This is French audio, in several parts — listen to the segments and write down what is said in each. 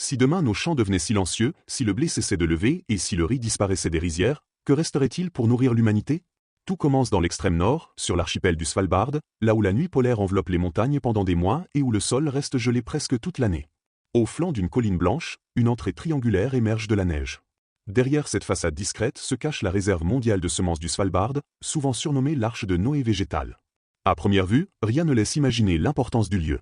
Si demain nos champs devenaient silencieux, si le blé cessait de lever et si le riz disparaissait des rizières, que resterait-il pour nourrir l'humanité? Tout commence dans l'extrême nord, sur l'archipel du Svalbard, là où la nuit polaire enveloppe les montagnes pendant des mois et où le sol reste gelé presque toute l'année. Au flanc d'une colline blanche, une entrée triangulaire émerge de la neige. Derrière cette façade discrète se cache la réserve mondiale de semences du Svalbard, souvent surnommée l'arche de Noé végétale. À première vue, rien ne laisse imaginer l'importance du lieu.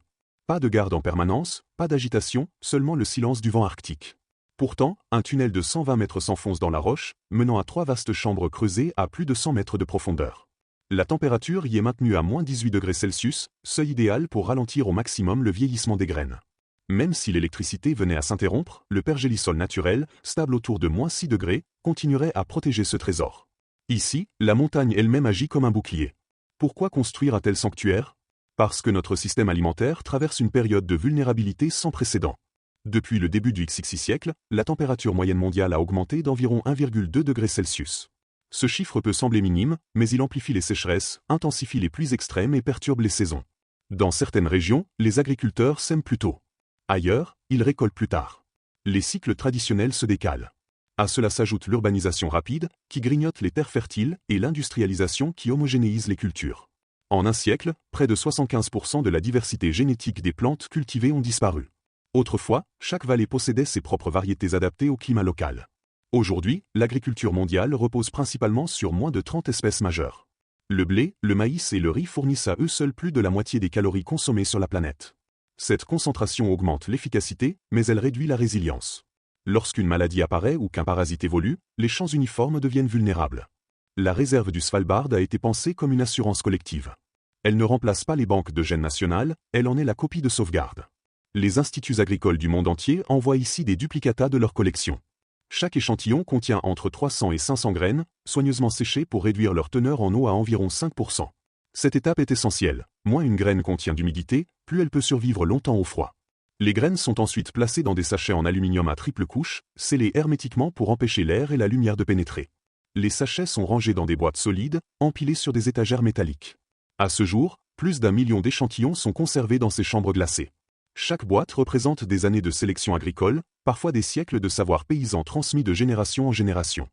Pas de garde en permanence, pas d'agitation, seulement le silence du vent arctique. Pourtant, un tunnel de 120 mètres s'enfonce dans la roche, menant à 3 vastes chambres creusées à plus de 100 mètres de profondeur. La température y est maintenue à moins 18 degrés Celsius, seuil idéal pour ralentir au maximum le vieillissement des graines. Même si l'électricité venait à s'interrompre, le pergélisol naturel, stable autour de moins 6 degrés, continuerait à protéger ce trésor. Ici, la montagne elle-même agit comme un bouclier. Pourquoi construire un tel sanctuaire? Parce que notre système alimentaire traverse une période de vulnérabilité sans précédent. Depuis le début du XXI siècle, la température moyenne mondiale a augmenté d'environ 1,2 degrés Celsius. Ce chiffre peut sembler minime, mais il amplifie les sécheresses, intensifie les pluies extrêmes et perturbe les saisons. Dans certaines régions, les agriculteurs sèment plus tôt. Ailleurs, ils récoltent plus tard. Les cycles traditionnels se décalent. À cela s'ajoute l'urbanisation rapide, qui grignote les terres fertiles, et l'industrialisation qui homogénéise les cultures. En un siècle, près de 75% de la diversité génétique des plantes cultivées ont disparu. Autrefois, chaque vallée possédait ses propres variétés adaptées au climat local. Aujourd'hui, l'agriculture mondiale repose principalement sur moins de 30 espèces majeures. Le blé, le maïs et le riz fournissent à eux seuls plus de la moitié des calories consommées sur la planète. Cette concentration augmente l'efficacité, mais elle réduit la résilience. Lorsqu'une maladie apparaît ou qu'un parasite évolue, les champs uniformes deviennent vulnérables. La réserve du Svalbard a été pensée comme une assurance collective. Elle ne remplace pas les banques de gènes nationales, elle en est la copie de sauvegarde. Les instituts agricoles du monde entier envoient ici des duplicata de leur collection. Chaque échantillon contient entre 300 et 500 graines, soigneusement séchées pour réduire leur teneur en eau à environ 5%. Cette étape est essentielle. Moins une graine contient d'humidité, plus elle peut survivre longtemps au froid. Les graines sont ensuite placées dans des sachets en aluminium à triple couche, scellés hermétiquement pour empêcher l'air et la lumière de pénétrer. Les sachets sont rangés dans des boîtes solides, empilées sur des étagères métalliques. À ce jour, plus d'1 million d'échantillons sont conservés dans ces chambres glacées. Chaque boîte représente des années de sélection agricole, parfois des siècles de savoir paysan transmis de génération en génération.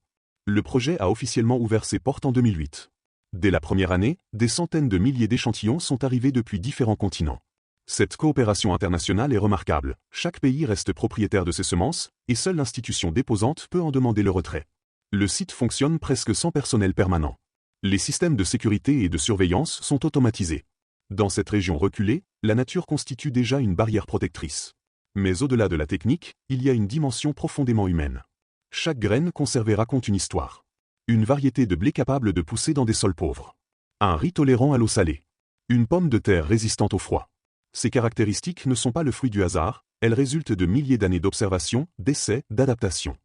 Le projet a officiellement ouvert ses portes en 2008. Dès la première année, des centaines de milliers d'échantillons sont arrivés depuis différents continents. Cette coopération internationale est remarquable. Chaque pays reste propriétaire de ses semences, et seule l'institution déposante peut en demander le retrait. Le site fonctionne presque sans personnel permanent. Les systèmes de sécurité et de surveillance sont automatisés. Dans cette région reculée, la nature constitue déjà une barrière protectrice. Mais au-delà de la technique, il y a une dimension profondément humaine. Chaque graine conservée raconte une histoire. Une variété de blé capable de pousser dans des sols pauvres. Un riz tolérant à l'eau salée. Une pomme de terre résistante au froid. Ces caractéristiques ne sont pas le fruit du hasard, elles résultent de milliers d'années d'observation, d'essais, d'adaptation.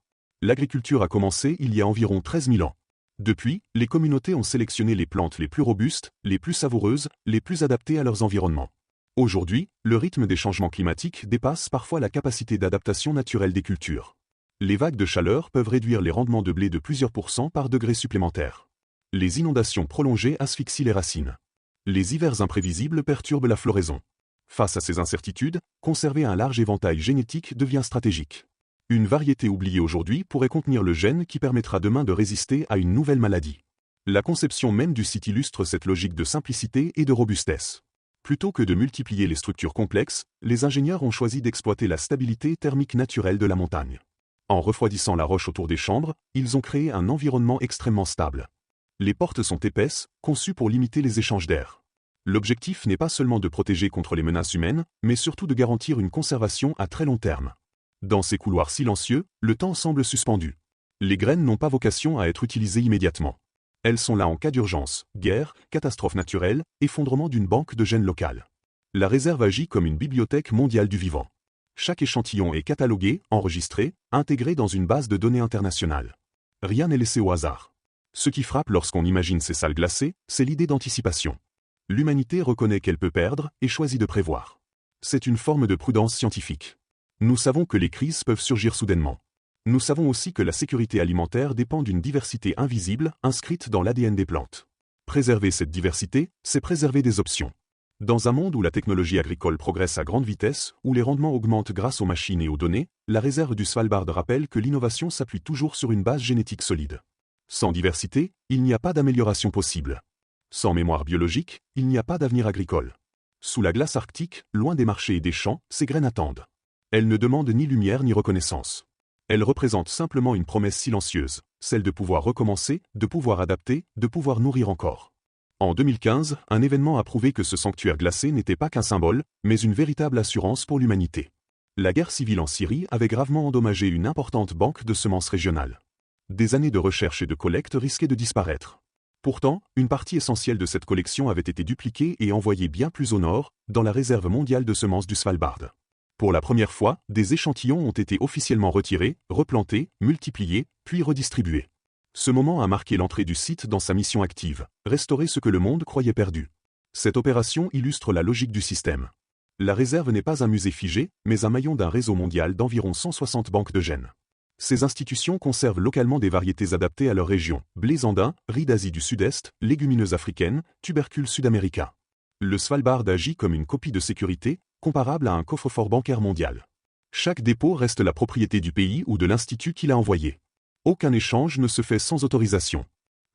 L'agriculture a commencé il y a environ 13 000 ans. Depuis, les communautés ont sélectionné les plantes les plus robustes, les plus savoureuses, les plus adaptées à leurs environnements. Aujourd'hui, le rythme des changements climatiques dépasse parfois la capacité d'adaptation naturelle des cultures. Les vagues de chaleur peuvent réduire les rendements de blé de plusieurs pourcents par degré supplémentaire. Les inondations prolongées asphyxient les racines. Les hivers imprévisibles perturbent la floraison. Face à ces incertitudes, conserver un large éventail génétique devient stratégique. Une variété oubliée aujourd'hui pourrait contenir le gène qui permettra demain de résister à une nouvelle maladie. La conception même du site illustre cette logique de simplicité et de robustesse. Plutôt que de multiplier les structures complexes, les ingénieurs ont choisi d'exploiter la stabilité thermique naturelle de la montagne. En refroidissant la roche autour des chambres, ils ont créé un environnement extrêmement stable. Les portes sont épaisses, conçues pour limiter les échanges d'air. L'objectif n'est pas seulement de protéger contre les menaces humaines, mais surtout de garantir une conservation à très long terme. Dans ces couloirs silencieux, le temps semble suspendu. Les graines n'ont pas vocation à être utilisées immédiatement. Elles sont là en cas d'urgence, guerre, catastrophe naturelle, effondrement d'une banque de gènes locale. La réserve agit comme une bibliothèque mondiale du vivant. Chaque échantillon est catalogué, enregistré, intégré dans une base de données internationale. Rien n'est laissé au hasard. Ce qui frappe lorsqu'on imagine ces salles glacées, c'est l'idée d'anticipation. L'humanité reconnaît qu'elle peut perdre et choisit de prévoir. C'est une forme de prudence scientifique. Nous savons que les crises peuvent surgir soudainement. Nous savons aussi que la sécurité alimentaire dépend d'une diversité invisible inscrite dans l'ADN des plantes. Préserver cette diversité, c'est préserver des options. Dans un monde où la technologie agricole progresse à grande vitesse, où les rendements augmentent grâce aux machines et aux données, la réserve du Svalbard rappelle que l'innovation s'appuie toujours sur une base génétique solide. Sans diversité, il n'y a pas d'amélioration possible. Sans mémoire biologique, il n'y a pas d'avenir agricole. Sous la glace arctique, loin des marchés et des champs, ces graines attendent. Elles ne demandent ni lumière ni reconnaissance. Elles représentent simplement une promesse silencieuse, celle de pouvoir recommencer, de pouvoir adapter, de pouvoir nourrir encore. En 2015, un événement a prouvé que ce sanctuaire glacé n'était pas qu'un symbole, mais une véritable assurance pour l'humanité. La guerre civile en Syrie avait gravement endommagé une importante banque de semences régionales. Des années de recherche et de collecte risquaient de disparaître. Pourtant, une partie essentielle de cette collection avait été dupliquée et envoyée bien plus au nord, dans la réserve mondiale de semences du Svalbard. Pour la première fois, des échantillons ont été officiellement retirés, replantés, multipliés, puis redistribués. Ce moment a marqué l'entrée du site dans sa mission active, restaurer ce que le monde croyait perdu. Cette opération illustre la logique du système. La réserve n'est pas un musée figé, mais un maillon d'un réseau mondial d'environ 160 banques de gènes. Ces institutions conservent localement des variétés adaptées à leur région, blés andins, riz d'Asie du Sud-Est, légumineuses africaines, tubercules sud-américains. Le Svalbard agit comme une copie de sécurité, comparable à un coffre-fort bancaire mondial. Chaque dépôt reste la propriété du pays ou de l'institut qui l'a envoyé. Aucun échange ne se fait sans autorisation.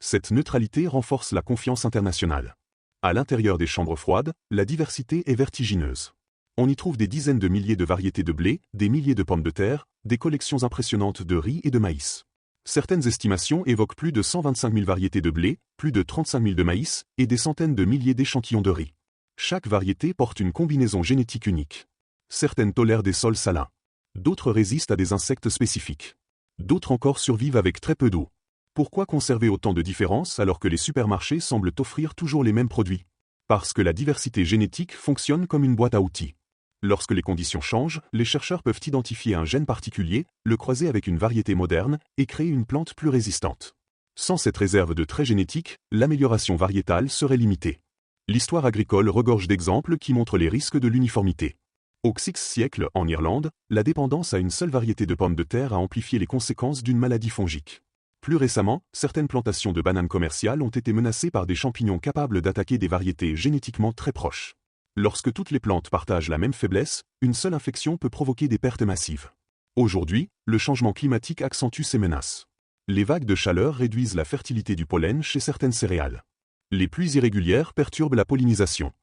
Cette neutralité renforce la confiance internationale. À l'intérieur des chambres froides, la diversité est vertigineuse. On y trouve des dizaines de milliers de variétés de blé, des milliers de pommes de terre, des collections impressionnantes de riz et de maïs. Certaines estimations évoquent plus de 125 000 variétés de blé, plus de 35 000 de maïs, et des centaines de milliers d'échantillons de riz. Chaque variété porte une combinaison génétique unique. Certaines tolèrent des sols salins. D'autres résistent à des insectes spécifiques. D'autres encore survivent avec très peu d'eau. Pourquoi conserver autant de différences alors que les supermarchés semblent offrir toujours les mêmes produits? Parce que la diversité génétique fonctionne comme une boîte à outils. Lorsque les conditions changent, les chercheurs peuvent identifier un gène particulier, le croiser avec une variété moderne, et créer une plante plus résistante. Sans cette réserve de traits génétiques, l'amélioration variétale serait limitée. L'histoire agricole regorge d'exemples qui montrent les risques de l'uniformité. Au VIe siècle, en Irlande, la dépendance à une seule variété de pommes de terre a amplifié les conséquences d'une maladie fongique. Plus récemment, certaines plantations de bananes commerciales ont été menacées par des champignons capables d'attaquer des variétés génétiquement très proches. Lorsque toutes les plantes partagent la même faiblesse, une seule infection peut provoquer des pertes massives. Aujourd'hui, le changement climatique accentue ces menaces. Les vagues de chaleur réduisent la fertilité du pollen chez certaines céréales. Les pluies irrégulières perturbent la pollinisation.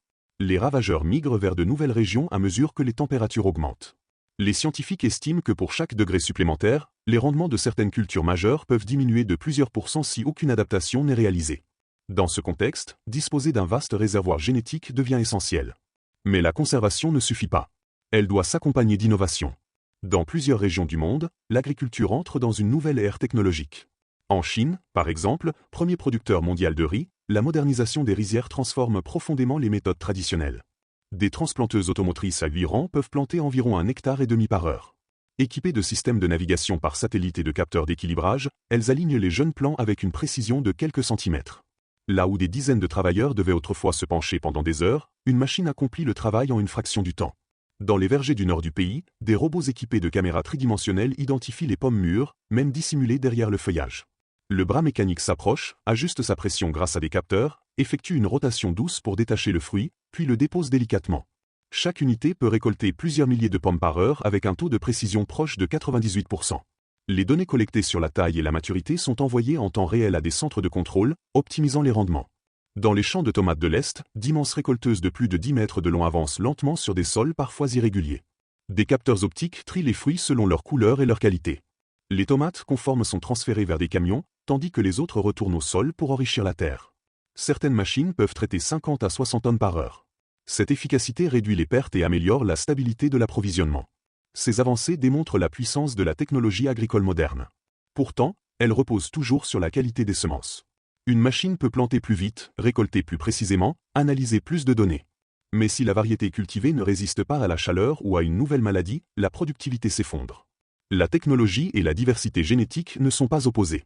Les ravageurs migrent vers de nouvelles régions à mesure que les températures augmentent. Les scientifiques estiment que pour chaque degré supplémentaire, les rendements de certaines cultures majeures peuvent diminuer de plusieurs pourcents si aucune adaptation n'est réalisée. Dans ce contexte, disposer d'un vaste réservoir génétique devient essentiel. Mais la conservation ne suffit pas. Elle doit s'accompagner d'innovation. Dans plusieurs régions du monde, l'agriculture entre dans une nouvelle ère technologique. En Chine, par exemple, premier producteur mondial de riz, la modernisation des rizières transforme profondément les méthodes traditionnelles. Des transplanteuses automotrices à 8 rangs peuvent planter environ 1,5 hectare par heure. Équipées de systèmes de navigation par satellite et de capteurs d'équilibrage, elles alignent les jeunes plants avec une précision de quelques centimètres. Là où des dizaines de travailleurs devaient autrefois se pencher pendant des heures, une machine accomplit le travail en une fraction du temps. Dans les vergers du nord du pays, des robots équipés de caméras tridimensionnelles identifient les pommes mûres, même dissimulées derrière le feuillage. Le bras mécanique s'approche, ajuste sa pression grâce à des capteurs, effectue une rotation douce pour détacher le fruit, puis le dépose délicatement. Chaque unité peut récolter plusieurs milliers de pommes par heure avec un taux de précision proche de 98%. Les données collectées sur la taille et la maturité sont envoyées en temps réel à des centres de contrôle, optimisant les rendements. Dans les champs de tomates de l'Est, d'immenses récolteuses de plus de 10 mètres de long avancent lentement sur des sols parfois irréguliers. Des capteurs optiques trient les fruits selon leur couleur et leur qualité. Les tomates conformes sont transférées vers des camions, tandis que les autres retournent au sol pour enrichir la terre. Certaines machines peuvent traiter 50 à 60 tonnes par heure. Cette efficacité réduit les pertes et améliore la stabilité de l'approvisionnement. Ces avancées démontrent la puissance de la technologie agricole moderne. Pourtant, elles reposent toujours sur la qualité des semences. Une machine peut planter plus vite, récolter plus précisément, analyser plus de données. Mais si la variété cultivée ne résiste pas à la chaleur ou à une nouvelle maladie, la productivité s'effondre. La technologie et la diversité génétique ne sont pas opposées.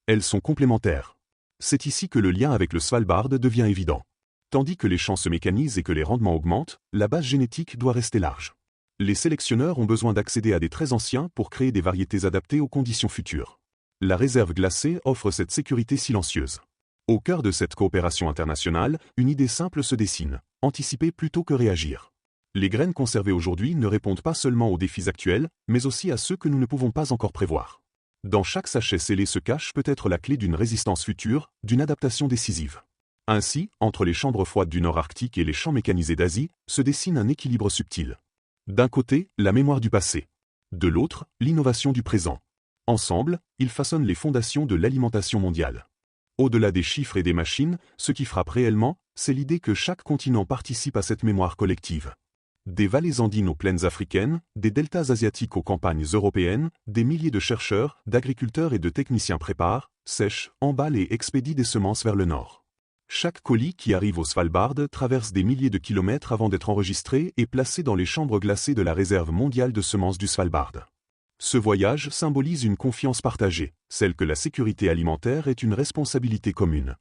Elles sont complémentaires. C'est ici que le lien avec le Svalbard devient évident. Tandis que les champs se mécanisent et que les rendements augmentent, la base génétique doit rester large. Les sélectionneurs ont besoin d'accéder à des traits anciens pour créer des variétés adaptées aux conditions futures. La réserve glacée offre cette sécurité silencieuse. Au cœur de cette coopération internationale, une idée simple se dessine. anticiper plutôt que réagir. Les graines conservées aujourd'hui ne répondent pas seulement aux défis actuels, mais aussi à ceux que nous ne pouvons pas encore prévoir. Dans chaque sachet scellé se cache peut-être la clé d'une résistance future, d'une adaptation décisive. Ainsi, entre les chambres froides du Nord Arctique et les champs mécanisés d'Asie, se dessine un équilibre subtil. D'un côté, la mémoire du passé. De l'autre, l'innovation du présent. Ensemble, ils façonnent les fondations de l'alimentation mondiale. Au-delà des chiffres et des machines, ce qui frappe réellement, c'est l'idée que chaque continent participe à cette mémoire collective. Des vallées andines aux plaines africaines, des deltas asiatiques aux campagnes européennes, des milliers de chercheurs, d'agriculteurs et de techniciens préparent, sèchent, emballent et expédient des semences vers le nord. Chaque colis qui arrive au Svalbard traverse des milliers de kilomètres avant d'être enregistré et placé dans les chambres glacées de la réserve mondiale de semences du Svalbard. Ce voyage symbolise une confiance partagée, celle que la sécurité alimentaire est une responsabilité commune.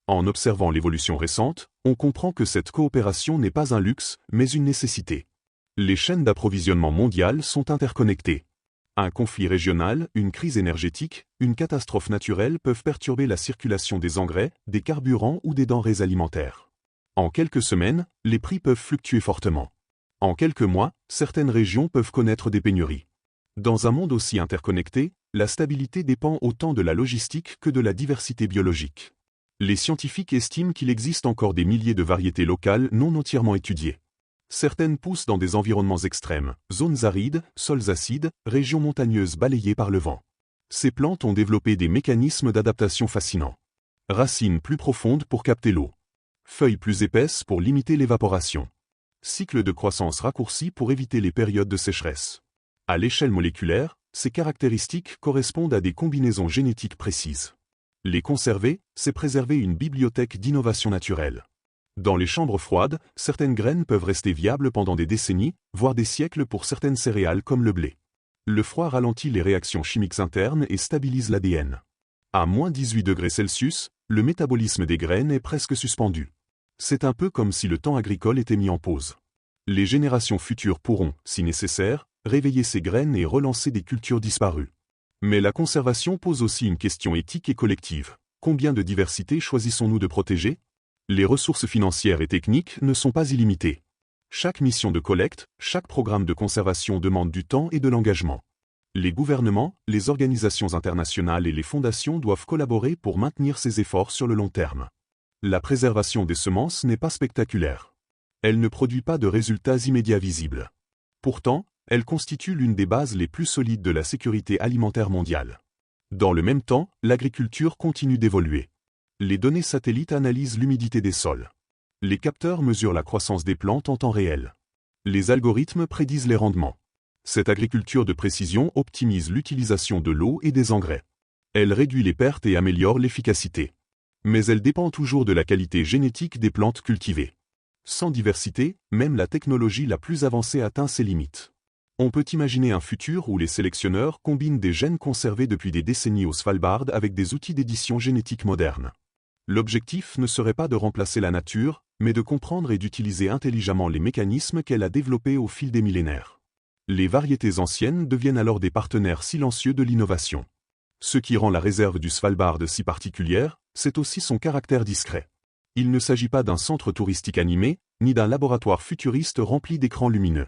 En observant l'évolution récente, on comprend que cette coopération n'est pas un luxe, mais une nécessité. Les chaînes d'approvisionnement mondiales sont interconnectées. Un conflit régional, une crise énergétique, une catastrophe naturelle peuvent perturber la circulation des engrais, des carburants ou des denrées alimentaires. En quelques semaines, les prix peuvent fluctuer fortement. En quelques mois, certaines régions peuvent connaître des pénuries. Dans un monde aussi interconnecté, la stabilité dépend autant de la logistique que de la diversité biologique. Les scientifiques estiment qu'il existe encore des milliers de variétés locales non entièrement étudiées. Certaines poussent dans des environnements extrêmes, zones arides, sols acides, régions montagneuses balayées par le vent. Ces plantes ont développé des mécanismes d'adaptation fascinants. Racines plus profondes pour capter l'eau. Feuilles plus épaisses pour limiter l'évaporation. Cycle de croissance raccourci pour éviter les périodes de sécheresse. À l'échelle moléculaire, ces caractéristiques correspondent à des combinaisons génétiques précises. Les conserver, c'est préserver une bibliothèque d'innovation naturelle. Dans les chambres froides, certaines graines peuvent rester viables pendant des décennies, voire des siècles pour certaines céréales comme le blé. Le froid ralentit les réactions chimiques internes et stabilise l'ADN. À moins 18 degrés Celsius, le métabolisme des graines est presque suspendu. C'est un peu comme si le temps agricole était mis en pause. Les générations futures pourront, si nécessaire, réveiller ces graines et relancer des cultures disparues. Mais la conservation pose aussi une question éthique et collective. Combien de diversité choisissons-nous de protéger ? Les ressources financières et techniques ne sont pas illimitées. Chaque mission de collecte, chaque programme de conservation demande du temps et de l'engagement. Les gouvernements, les organisations internationales et les fondations doivent collaborer pour maintenir ces efforts sur le long terme. La préservation des semences n'est pas spectaculaire. Elle ne produit pas de résultats immédiats visibles. Pourtant, elle constitue l'une des bases les plus solides de la sécurité alimentaire mondiale. Dans le même temps, l'agriculture continue d'évoluer. Les données satellites analysent l'humidité des sols. Les capteurs mesurent la croissance des plantes en temps réel. Les algorithmes prédisent les rendements. Cette agriculture de précision optimise l'utilisation de l'eau et des engrais. Elle réduit les pertes et améliore l'efficacité. Mais elle dépend toujours de la qualité génétique des plantes cultivées. Sans diversité, même la technologie la plus avancée atteint ses limites. On peut imaginer un futur où les sélectionneurs combinent des gènes conservés depuis des décennies au Svalbard avec des outils d'édition génétique modernes. L'objectif ne serait pas de remplacer la nature, mais de comprendre et d'utiliser intelligemment les mécanismes qu'elle a développés au fil des millénaires. Les variétés anciennes deviennent alors des partenaires silencieux de l'innovation. Ce qui rend la réserve du Svalbard si particulière, c'est aussi son caractère discret. Il ne s'agit pas d'un centre touristique animé, ni d'un laboratoire futuriste rempli d'écrans lumineux.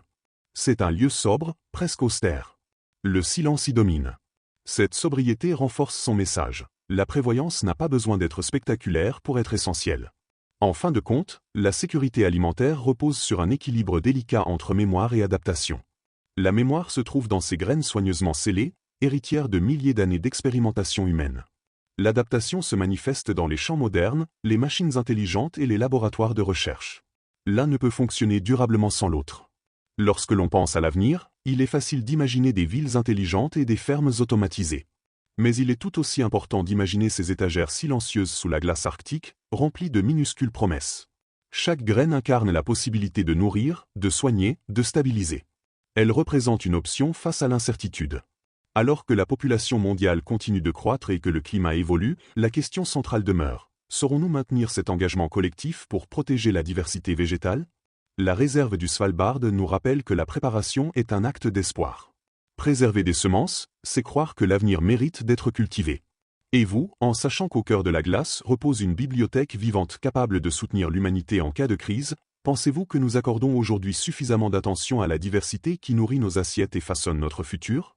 C'est un lieu sobre, presque austère. Le silence y domine. Cette sobriété renforce son message. La prévoyance n'a pas besoin d'être spectaculaire pour être essentielle. En fin de compte, la sécurité alimentaire repose sur un équilibre délicat entre mémoire et adaptation. La mémoire se trouve dans ces graines soigneusement scellées, héritières de milliers d'années d'expérimentation humaine. L'adaptation se manifeste dans les champs modernes, les machines intelligentes et les laboratoires de recherche. L'un ne peut fonctionner durablement sans l'autre. Lorsque l'on pense à l'avenir, il est facile d'imaginer des villes intelligentes et des fermes automatisées. Mais il est tout aussi important d'imaginer ces étagères silencieuses sous la glace arctique, remplies de minuscules promesses. Chaque graine incarne la possibilité de nourrir, de soigner, de stabiliser. Elle représente une option face à l'incertitude. Alors que la population mondiale continue de croître et que le climat évolue, la question centrale demeure. Saurons-nous maintenir cet engagement collectif pour protéger la diversité végétale ? La réserve du Svalbard nous rappelle que la préparation est un acte d'espoir. Préserver des semences, c'est croire que l'avenir mérite d'être cultivé. Et vous, en sachant qu'au cœur de la glace repose une bibliothèque vivante capable de soutenir l'humanité en cas de crise, Pensez-vous que nous accordons aujourd'hui suffisamment d'attention à la diversité qui nourrit nos assiettes et façonne notre futur?